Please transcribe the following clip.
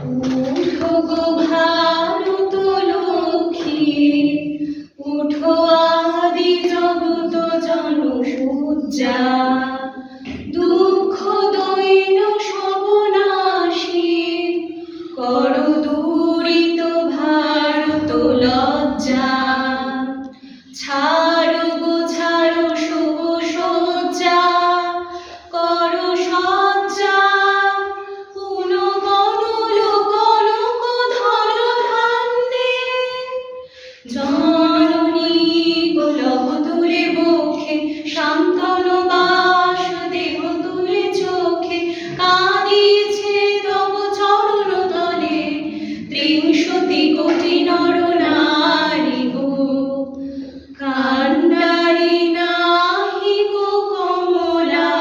উঠো গো ভারত লক্ষ্মী, উঠো আদি জগত জনসজ্জা, দুঃখ দৈন্য সবনাশী করো দূরিত ভারত লজ্জা। ছাড়ো গো ছাড়ো শুভ সজ্জা, করো সজ্জা পুনঃ কনক ধর ধান্যে। জননী গোলক তুলে বক্ষে, শান্তন বাস দেহ তুলে চোখে, কাঁদিছে তব চরণ তলে ত্রিংশতি কোটি নর নারী গো। কান্ডারি নাহি গো কমলা,